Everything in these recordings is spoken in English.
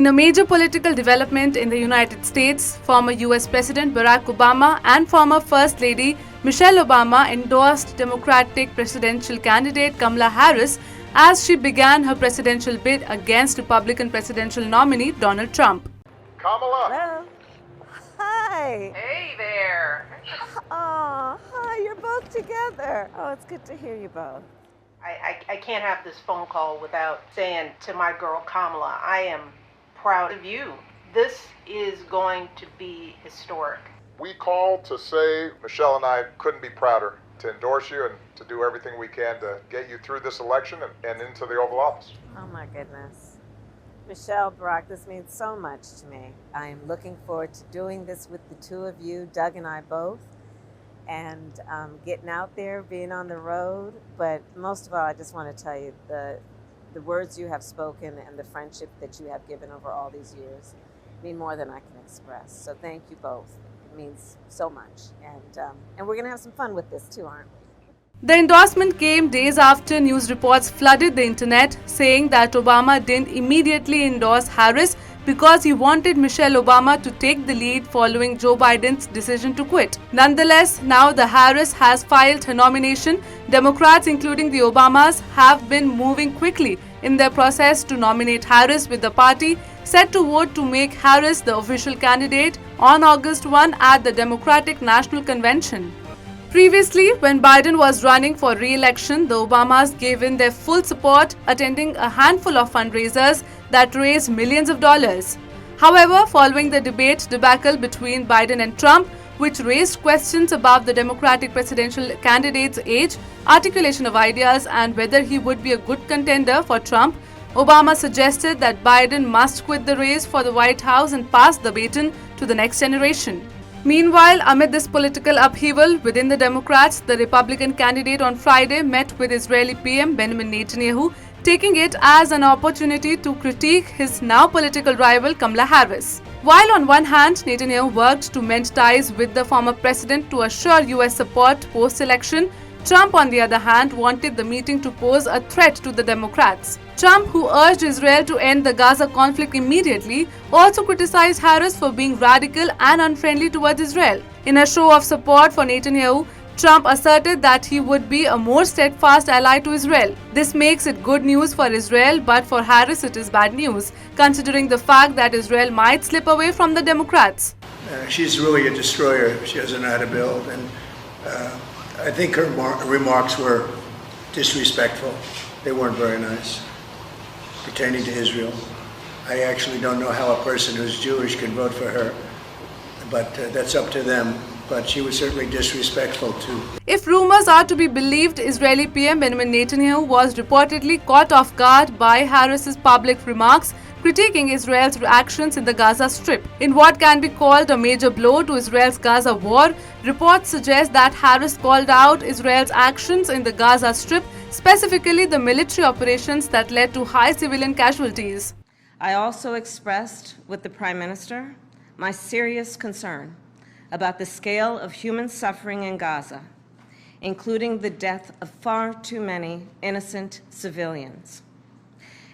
In a major political development in the United States, former US President Barack Obama and former First Lady Michelle Obama endorsed Democratic presidential candidate Kamala Harris as she began her presidential bid against Republican presidential nominee Donald Trump. Kamala! Hello. Hi. Hey there. Oh, hi, you're both together. Oh, it's good to hear you both. I can't have this phone call without saying to my girl Kamala, I am proud of you. This is going to be historic. We called to say Michelle and I couldn't be prouder to endorse you and to do everything we can to get you through this election and into the Oval Office. Oh, my goodness. Michelle, Barack, this means so much to me. I am looking forward to doing this with the two of you, Doug and I both, and getting out there, being on the road. But most of all, I just want to tell you the words you have spoken and the friendship that you have given over all these years mean more than I can express. So thank you both. It means so much. And we're going to have some fun with this too, aren't we? The endorsement came days after news reports flooded the internet saying that Obama didn't immediately endorse Harris because he wanted Michelle Obama to take the lead following Joe Biden's decision to quit. Nonetheless, now the Harris has filed her nomination. Democrats, including the Obamas, have been moving quickly in their process to nominate Harris, with the party set to vote to make Harris the official candidate on August 1 at the Democratic National Convention. Previously, when Biden was running for re-election, the Obamas gave in their full support, attending a handful of fundraisers that raised millions of dollars. However, following the debate debacle between Biden and Trump, which raised questions about the Democratic presidential candidate's age, articulation of ideas, and whether he would be a good contender for Trump, Obama suggested that Biden must quit the race for the White House and pass the baton to the next generation. Meanwhile, amid this political upheaval within the Democrats, the Republican candidate on Friday met with Israeli PM Benjamin Netanyahu, taking it as an opportunity to critique his now political rival Kamala Harris. While on one hand, Netanyahu worked to mend ties with the former president to assure US support post-election, Trump, on the other hand, wanted the meeting to pose a threat to the Democrats. Trump, who urged Israel to end the Gaza conflict immediately, also criticized Harris for being radical and unfriendly towards Israel. In a show of support for Netanyahu, Trump asserted that he would be a more steadfast ally to Israel. This makes it good news for Israel, but for Harris it is bad news, considering the fact that Israel might slip away from the Democrats. She's really a destroyer. She doesn't know how to build, and I think her remarks were disrespectful. They weren't very nice, pertaining to Israel. I actually don't know how a person who's Jewish can vote for her, but that's up to them. But she was certainly disrespectful too. If rumors are to be believed, Israeli PM Benjamin Netanyahu was reportedly caught off guard by Harris's public remarks critiquing Israel's actions in the Gaza Strip. In what can be called a major blow to Israel's Gaza war, reports suggest that Harris called out Israel's actions in the Gaza Strip, specifically the military operations that led to high civilian casualties. I also expressed with the Prime Minister my serious concern about the scale of human suffering in Gaza, including the death of far too many innocent civilians.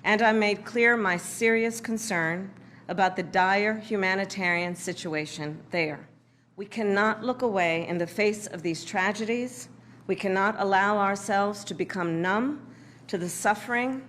And I made clear my serious concern about the dire humanitarian situation there. We cannot look away in the face of these tragedies. We cannot allow ourselves to become numb to the suffering,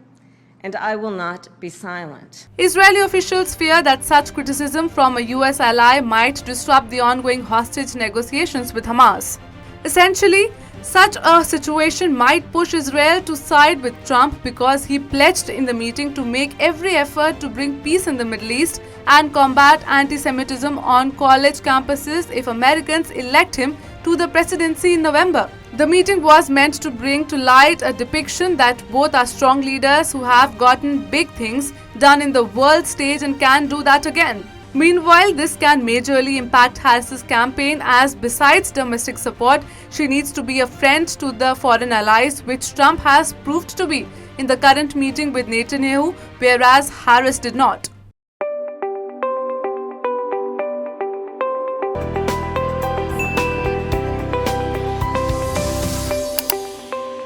and I will not be silent. Israeli officials fear that such criticism from a US ally might disrupt the ongoing hostage negotiations with Hamas. Essentially, such a situation might push Israel to side with Trump because he pledged in the meeting to make every effort to bring peace in the Middle East and combat anti-Semitism on college campuses if Americans elect him to the presidency in November. The meeting was meant to bring to light a depiction that both are strong leaders who have gotten big things done in the world stage and can do that again. Meanwhile, this can majorly impact Harris's campaign, as besides domestic support, she needs to be a friend to the foreign allies, which Trump has proved to be in the current meeting with Netanyahu, whereas Harris did not.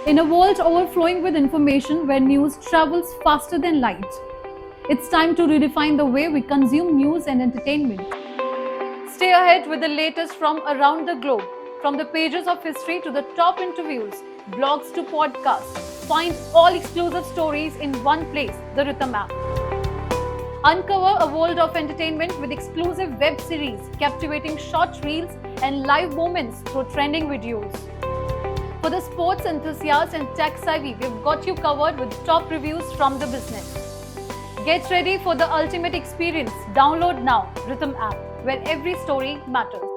In a world overflowing with information where news travels faster than light, It's time to redefine the way we consume news and entertainment. Stay ahead with the latest from around the globe. From the pages of history to the top interviews, blogs to podcasts, find all exclusive stories in one place, the Ritam app. Uncover a world of entertainment with exclusive web series, captivating short reels and live moments through trending videos. For the sports enthusiasts and tech savvy, we've got you covered with top reviews from the business. Get ready for the ultimate experience. Download now, Ritam app, where every story matters.